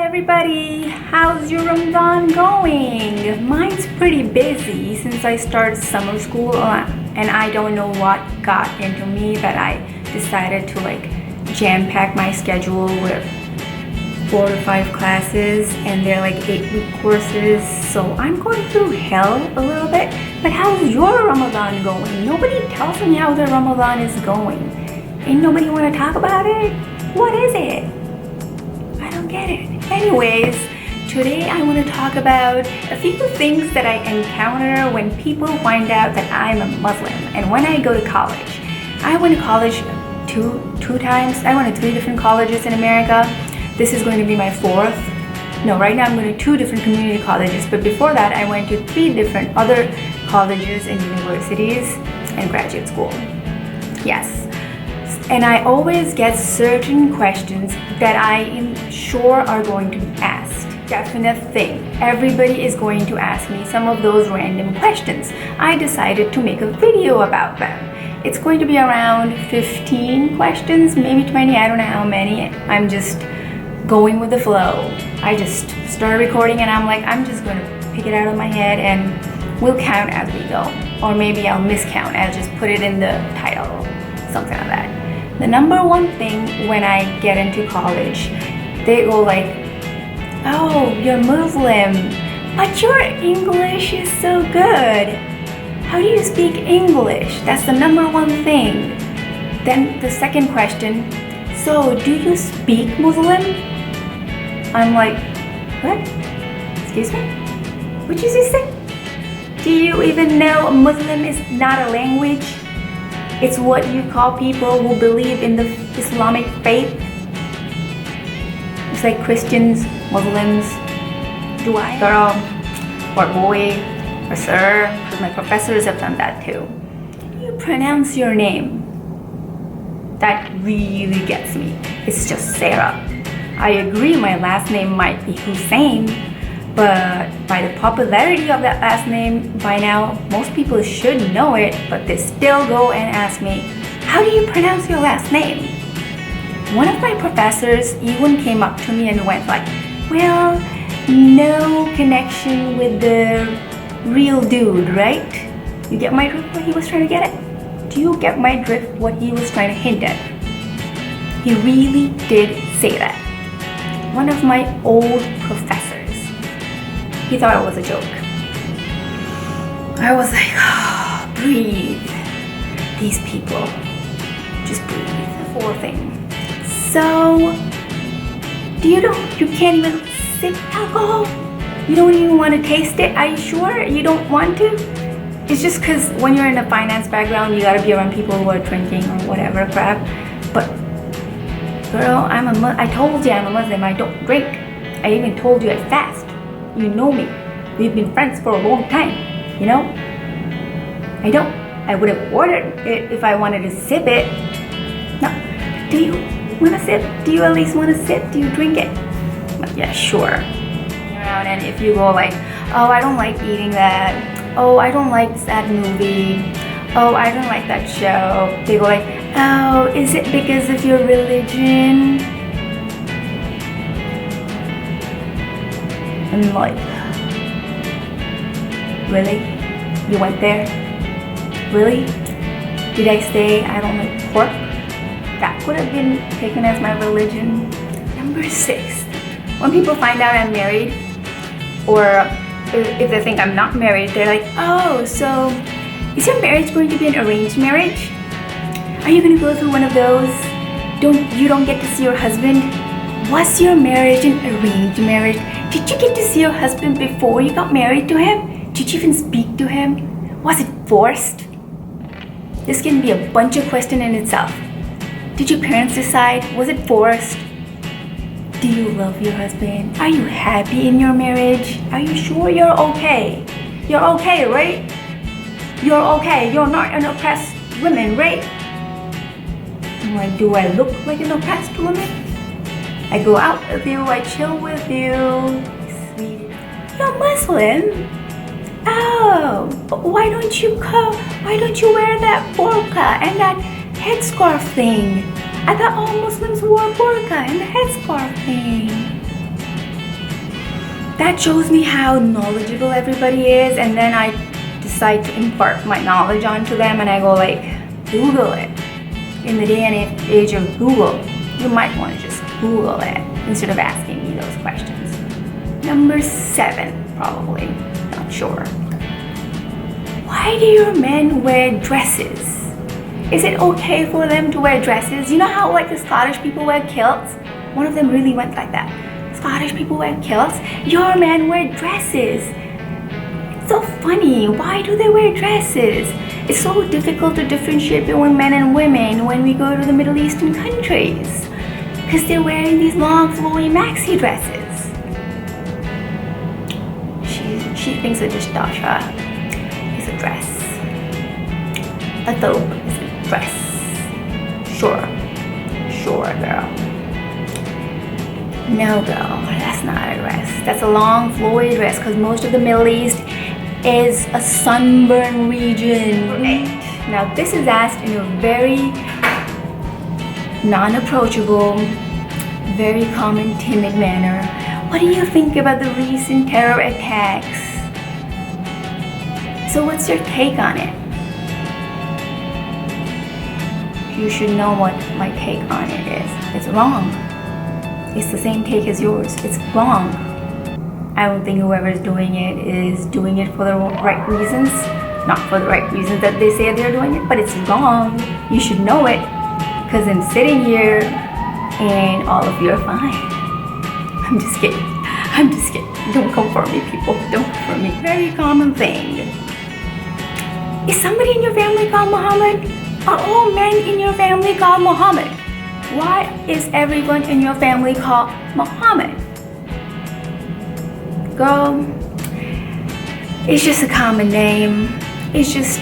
everybody, how's your Ramadan going? Mine's pretty busy since I started summer school and I don't know what got into me that I decided to jam pack my schedule with 4 to 5 classes and they're 8-week courses, so I'm going through hell a little bit. But how's your Ramadan going? Nobody tells me how their Ramadan is going. Ain't nobody want to talk about it? What is it? I don't get it. Anyways, today I want to talk about a few things that I encounter when people find out that I'm a Muslim and when I go to college. I went to college two times. I went to 3 different colleges in America. This is going to be my 4th. No, right now I'm going to 2 different community colleges, but before that I went to 3 different other colleges and universities and graduate school. Yes. And I always get certain questions that I am sure are going to be asked. Definite thing. Everybody is going to ask me some of those random questions. I decided to make a video about them. It's going to be around 15 questions, maybe 20, I don't know how many. I'm just going with the flow. I just started recording and I'm just going to pick it out of my head and we'll count as we go. Or maybe I'll miscount. I'll just put it in the title, something like that. The number one thing when I get into college, they go oh, you're Muslim, but your English is so good. How do you speak English? That's the number one thing. Then the second question, so do you speak Muslim? I'm like, what? Excuse me? What did you say? Do you even know Muslim is not a language? It's what you call people who believe in the Islamic faith. It's like Christians, Muslims. Do I? Girl, or boy, or sir, because my professors have done that too. You pronounce your name. That really gets me. It's just Sarah. I agree my last name might be Hussein, but by the popularity of that last name, by now, most people should know it, but they still go and ask me, how do you pronounce your last name? One of my professors even came up to me and went well, no connection with the real dude, right? You get my drift what he was trying to get at? Do you get my drift what he was trying to hint at? He really did say that. One of my old professors. He thought it was a joke. I was oh, breathe. These people. Just breathe. 4 thing. So, you can't even sip alcohol? You don't even want to taste it? Are you sure you don't want to? It's just because when you're in a finance background, you gotta be around people who are drinking or whatever crap. But, girl, I told you I'm a Muslim. I don't drink. I even told you I fast. You know me. We've been friends for a long time, you know? I don't. I would have ordered it if I wanted to sip it. No. Do you want to sip? Do you at least want to sip? Do you drink it? But yeah, sure. And if you go oh, I don't like eating that. Oh, I don't like that movie. Oh, I don't like that show. They go oh, is it because of your religion? And really? You went there? Really? Did I say I don't like pork? That could have been taken as my religion. Number 6. When people find out I'm married, or if they think I'm not married, they're oh, so is your marriage going to be an arranged marriage? Are you going to go through one of those? You don't get to see your husband? Was your marriage an arranged marriage? Did you get to see your husband before you got married to him? Did you even speak to him? Was it forced? This can be a bunch of questions in itself. Did your parents decide? Was it forced? Do you love your husband? Are you happy in your marriage? Are you sure you're okay? You're okay, right? You're okay. You're not an oppressed woman, right? I'm do I look like an oppressed woman? I go out with you, I chill with you. Sweet. You're Muslim? Oh, why don't you wear that burqa and that headscarf thing? I thought all Muslims wore burqa and the headscarf thing. that shows me how knowledgeable everybody is, and then I decide to impart my knowledge onto them, and I go like, Google it. In the day and age of Google, you might want to just Google it instead of asking me those questions. Number 7, probably, not sure. Why do your men wear dresses? Is it okay for them to wear dresses? You know how like the Scottish people wear kilts? One of them really went like that. Scottish people wear kilts. Your men wear dresses. It's so funny. Why do they wear dresses? It's so difficult to differentiate between men and women when we go to the Middle Eastern countries, because they're wearing these long flowy maxi dresses. She thinks a dishdasha is a dress. A thobe is a dress. Sure, girl. No, girl, that's not a dress. That's a long flowy dress, because most of the Middle East is a sunburn region. Now this is asked in a very non-approachable, very common, timid manner. What do you think about the recent terror attacks? So what's your take on it? You should know what my take on it is. It's wrong. It's the same take as yours. It's wrong. I don't think whoever is doing it for the right reasons. Not for the right reasons that they say they're doing it, but it's wrong. You should know it, because I'm sitting here and all of you are fine. I'm just kidding. Don't come for me, people. Don't come for me. Very common thing. Is somebody in your family called Muhammad? Are all men in your family called Muhammad? Why is everyone in your family called Muhammad? Girl, it's just a common name. It's just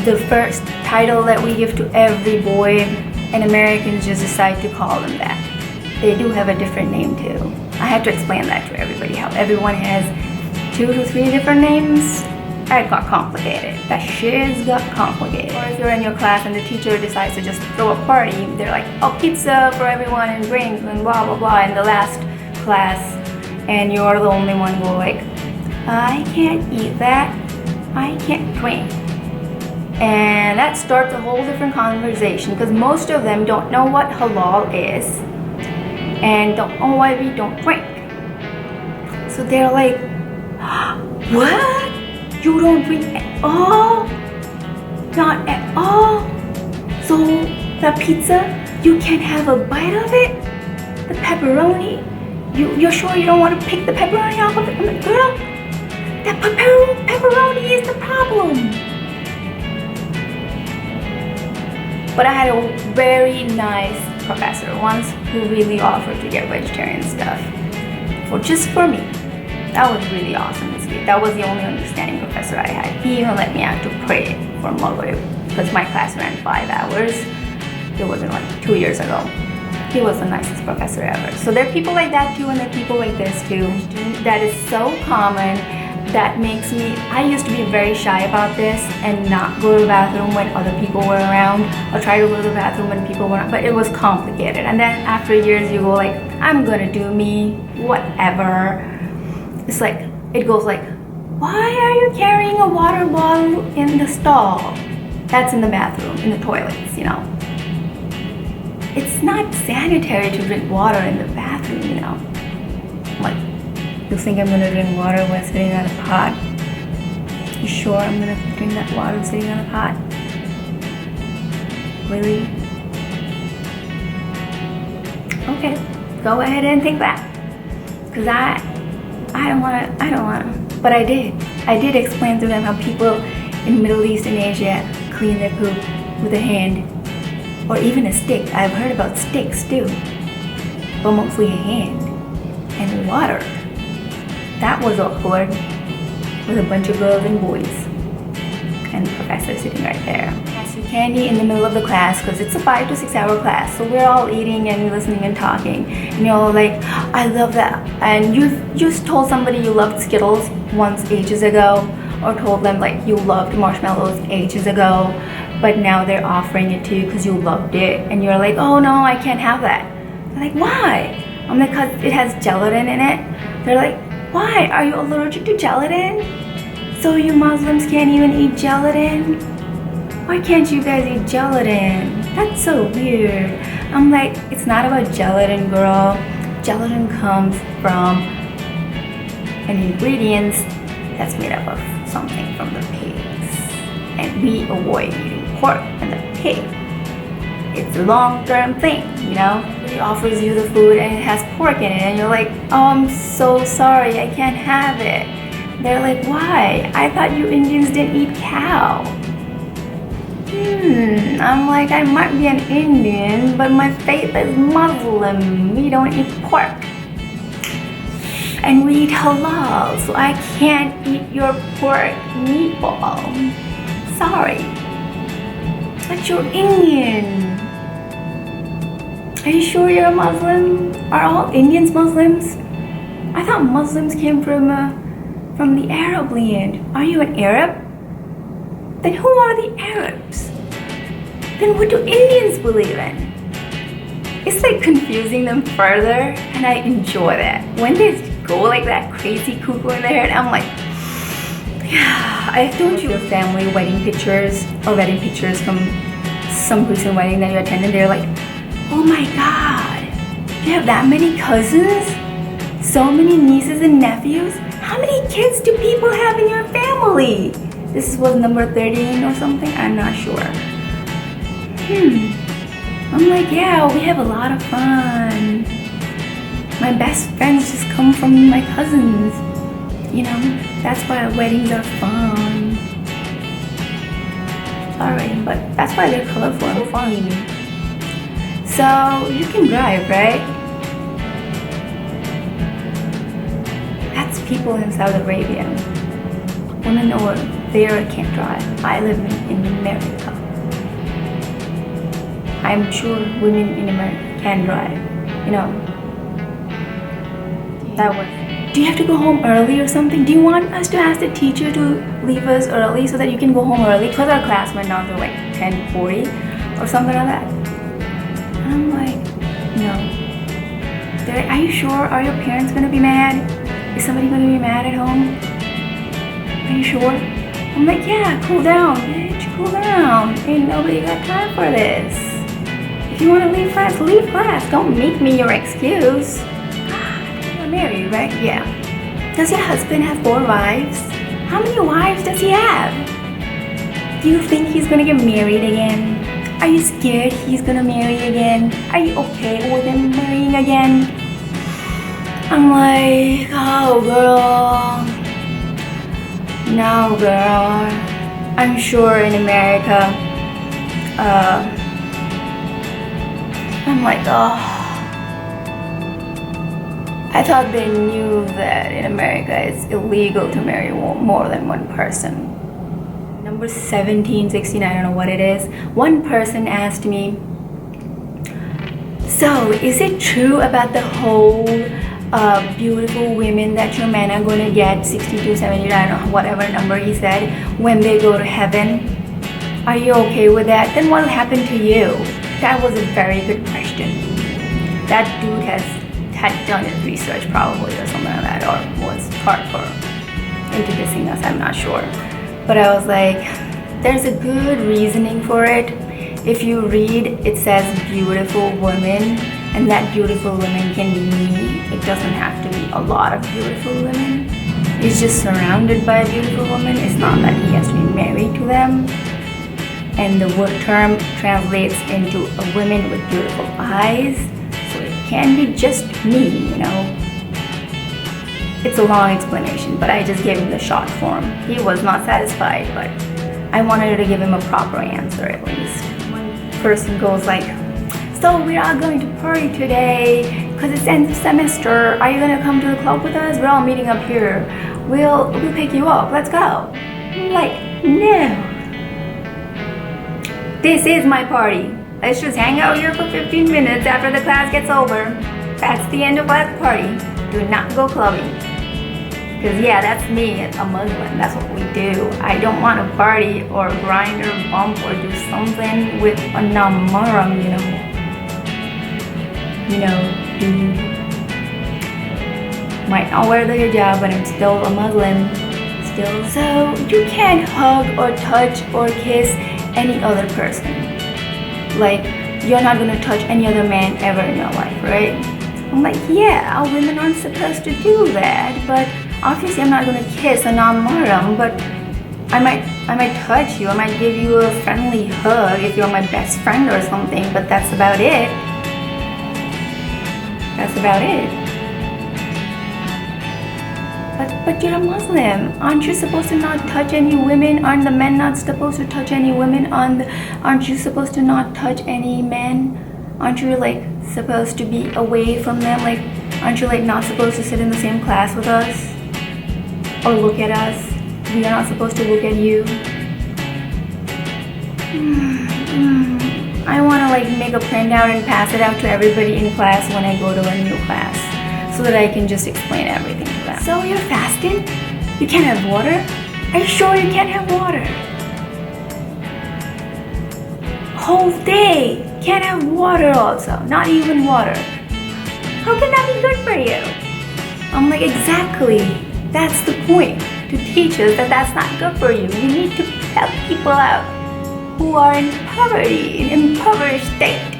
the first title that we give to every boy, and Americans just decide to call them that. They do have a different name too. I have to explain that to everybody, how everyone has 2 to 3 different names. That got complicated. That shiz got complicated. Or if you're in your class and the teacher decides to just throw a party, they're like, oh, pizza for everyone and drinks and blah blah blah in the last class, and you're the only one who like, I can't eat that, I can't drink. And that starts a whole different conversation, because most of them don't know what halal is and don't know why we don't drink. So they're like, what? You don't drink at all? Not at all? So the pizza, you can't have a bite of it? The pepperoni, you're sure you don't want to pick the pepperoni off of it? I'm like, girl, that pepperoni is the problem. But I had a very nice professor once who really offered to get vegetarian stuff for me. That was really awesome and sweet. That was the only understanding professor I had. He even let me out to pray for Maghrib, because my class ran 5 hours. It wasn't like 2 years ago. He was the nicest professor ever. So there are people like that too, and there are people like this too. That is so common. That makes me, I used to be very shy about this and not go to the bathroom when other people were around, or try to go to the bathroom when people were around, but it was complicated. And then after years you go like, I'm gonna do me, whatever. It's like, it goes like, why are you carrying a water bottle in the stall? That's in the bathroom, in the toilets, you know. It's not sanitary to drink water in the bathroom, you know. Like, you think I'm gonna drink water while sitting on a pot? You sure I'm gonna drink that water sitting on a pot? Really? Okay, go ahead and think that. Cause I don't wanna, but I did explain to them how people in Middle East and Asia clean their poop with a hand, or even a stick. I've heard about sticks too, but mostly a hand and water. That was awkward, with a bunch of girls and boys, and the professor sitting right there. Pass you candy in the middle of the class, because it's a 5 to 6 hour class, so we're all eating and listening and talking, and you're all like, I love that. And you just told somebody you loved Skittles once ages ago, or told them like you loved marshmallows ages ago, but now they're offering it to you because you loved it, and you're like, oh no, I can't have that. They're like, why? I'm like, because it has gelatin in it. They're like, Why? Are you allergic to gelatin? So you Muslims can't even eat gelatin? Why can't you guys eat gelatin? That's so weird. I'm like, it's not about gelatin, girl. Gelatin comes from an ingredient that's made up of something from the pigs. And we avoid eating pork and the pig. It's a long-term thing, you know? He offers you the food and it has pork in it and you're like, oh, I'm so sorry, I can't have it. They're like, why? I thought you Indians didn't eat cow. I'm like, I might be an Indian, but my faith is Muslim. We don't eat pork. And we eat halal, so I can't eat your pork meatball. Sorry. But you're Indian. Are you sure you're a Muslim? Are all Indians Muslims? I thought Muslims came from the Arab land. Are you an Arab? Then who are the Arabs? Then what do Indians believe in? It's like confusing them further, and I enjoy that. When they go like that crazy cuckoo in their head, I'm like, yeah. I told you family wedding pictures or wedding pictures from some recent wedding that you attended. They're like, oh my God, you have that many cousins? So many nieces and nephews? How many kids do people have in your family? This was number 13 or something? I'm not sure. I'm like, yeah, we have a lot of fun. My best friends just come from my cousins. You know, that's why weddings are fun. Sorry, but that's why they're colorful and fun. So, you can drive, right? That's people in Saudi Arabia. Women over there can't drive. I live in America. I'm sure women in America can drive. You know, that was. Do you have to go home early or something? Do you want us to ask the teacher to leave us early so that you can go home early? Because our class went down to like 10:40 or something like that. And I'm like, no. They're like, are you sure? Are your parents gonna be mad? Is somebody gonna be mad at home? Are you sure? I'm like, yeah, cool down, bitch, cool down. Ain't nobody got time for this. If you wanna leave class, leave class. Don't make me your excuse. You're married, right? Yeah. Does your husband have 4 wives? How many wives does he have? Do you think he's gonna get married again? Are you scared he's gonna marry again? Are you okay with him marrying again? I'm like, oh girl. No girl. I'm sure in America, I'm like, oh. I thought they knew that in America it's illegal to marry more than one person. Number 1769, I don't know what it is. One person asked me, so is it true about the whole beautiful women that your men are going to get 62, 70, I don't know, whatever number he said, when they go to heaven? Are you okay with that? Then what will happen to you? That was a very good question. That dude had done his research probably or something like that, or was hardcore into dissing us, I'm not sure. But I was like, there's a good reasoning for it. If you read, it says beautiful women, and that beautiful women can be me. It doesn't have to be a lot of beautiful women. He's just surrounded by beautiful women. It's not that he has to be married to them. And the word term translates into a woman with beautiful eyes. So it can be just me, you know. It's a long explanation, but I just gave him the short form. He was not satisfied, but I wanted to give him a proper answer at least. One person goes like, so we're all going to party today because it's end of semester. Are you going to come to the club with us? We're all meeting up here. We'll pick you up. Let's go. I'm like, no. This is my party. Let's just hang out here for 15 minutes after the class gets over. That's the end of that party. Do not go clubbing. Because yeah, that's me, a Muslim. That's what we do. I don't want to party or grind or bump or do something with a non-mahram, you know, dude. Might not wear the hijab, but I'm still a Muslim. Still. So you can't hug or touch or kiss any other person. Like, you're not gonna touch any other man ever in your life, right? I'm like, yeah, our women aren't supposed to do that, but obviously I'm not gonna kiss a non-mahram, but I might touch you, I might give you a friendly hug if you're my best friend or something, but that's about it. That's about it. But you're a Muslim. Aren't you supposed to not touch any women? Aren't the men not supposed to touch any women? Aren't you supposed to not touch any men? Aren't you like supposed to be away from them? Like, aren't you like not supposed to sit in the same class with us? Or look at us? We are not supposed to look at you. I want to like make a printout and pass it out to everybody in class when I go to a new class, so that I can just explain everything to them. So you're fasting? You can't have water? Are you sure you can't have water? Whole day, can't have water also, not even water. How can that be good for you? I'm like, exactly, that's the point, to teach us that that's not good for you. You need to help people out who are in poverty, in impoverished state.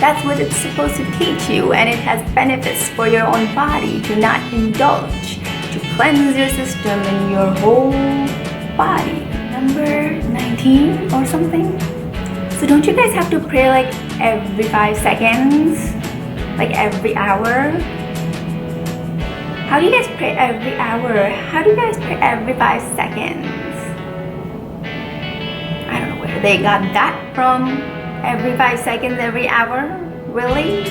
That's what it's supposed to teach you, and it has benefits for your own body to not indulge, to cleanse your system and your whole body. Number 19 or something? So don't you guys have to pray like every 5 seconds? Like every hour? How do you guys pray every hour? How do you guys pray every 5 seconds? I don't know where they got that from. Every 5 seconds, every hour? Really?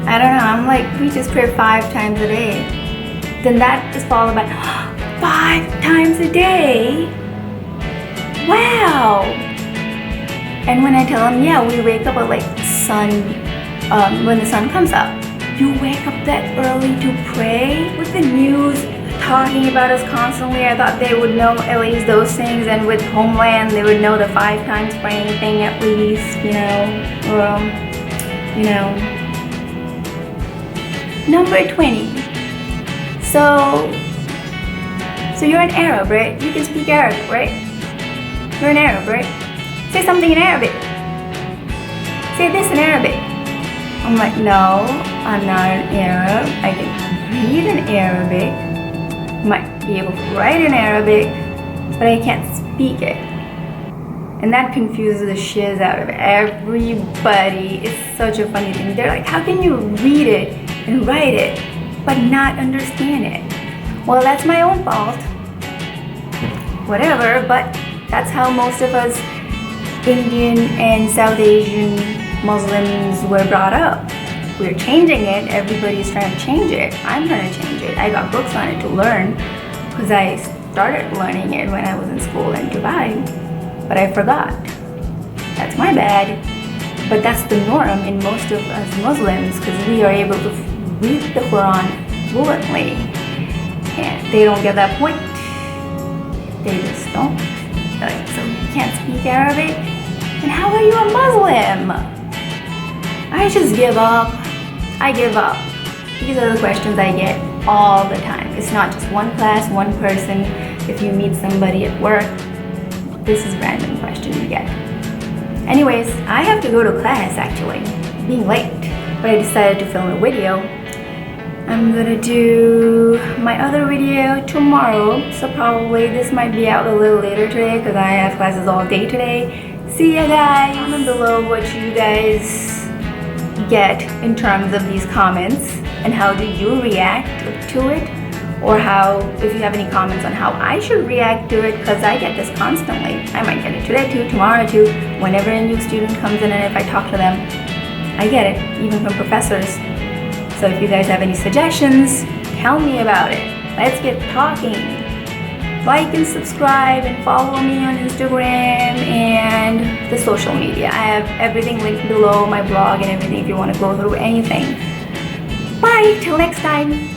I don't know, I'm like, we just pray 5 times a day. Then that is followed by 5 times a day? Wow! And when I tell them, yeah, we wake up at like when the sun comes up. You wake up that early to pray? With the news talking about us constantly, I thought they would know at least those things, and with Homeland they would know the 5 times praying thing at least, you know. Number 20. So you're an Arab, right? You can speak Arabic, right? You're an Arab, right? Say something in Arabic. Say this in Arabic. I'm like, no, I'm not an Arab. I can read in Arabic. Might be able to write in Arabic, but I can't speak it. And that confuses the shiz out of everybody. It's such a funny thing. They're like, how can you read it and write it, but not understand it? Well, that's my own fault. Whatever, but that's how most of us Indian and South Asian Muslims were brought up. We're changing it. Everybody's trying to change it. I'm trying to change it. I got books on it to learn because I started learning it when I was in school in Dubai, but I forgot. That's my bad. But that's the norm in most of us Muslims, because we are able to read the Quran fluently. And they don't get that point. They just don't. Like, so you can't speak Arabic? And how are you a Muslim? I just give up. I give up. These are the questions I get all the time. It's not just one class, one person. If you meet somebody at work, this is random question you get. Anyways, I have to go to class actually. Being late. But I decided to film a video. I'm gonna do my other video tomorrow, so probably this might be out a little later today because I have classes all day today. See ya guys! Comment below what you guys get in terms of these comments and how do you react to it, or how, if you have any comments on how I should react to it, because I get this constantly. I might get it today too, tomorrow too, whenever a new student comes in, and if I talk to them, I get it, even from professors. So if you guys have any suggestions, tell me about it. Let's get talking. Like and subscribe and follow me on Instagram and the social media. I have everything linked below, my blog and everything if you want to go through anything. Bye, till next time.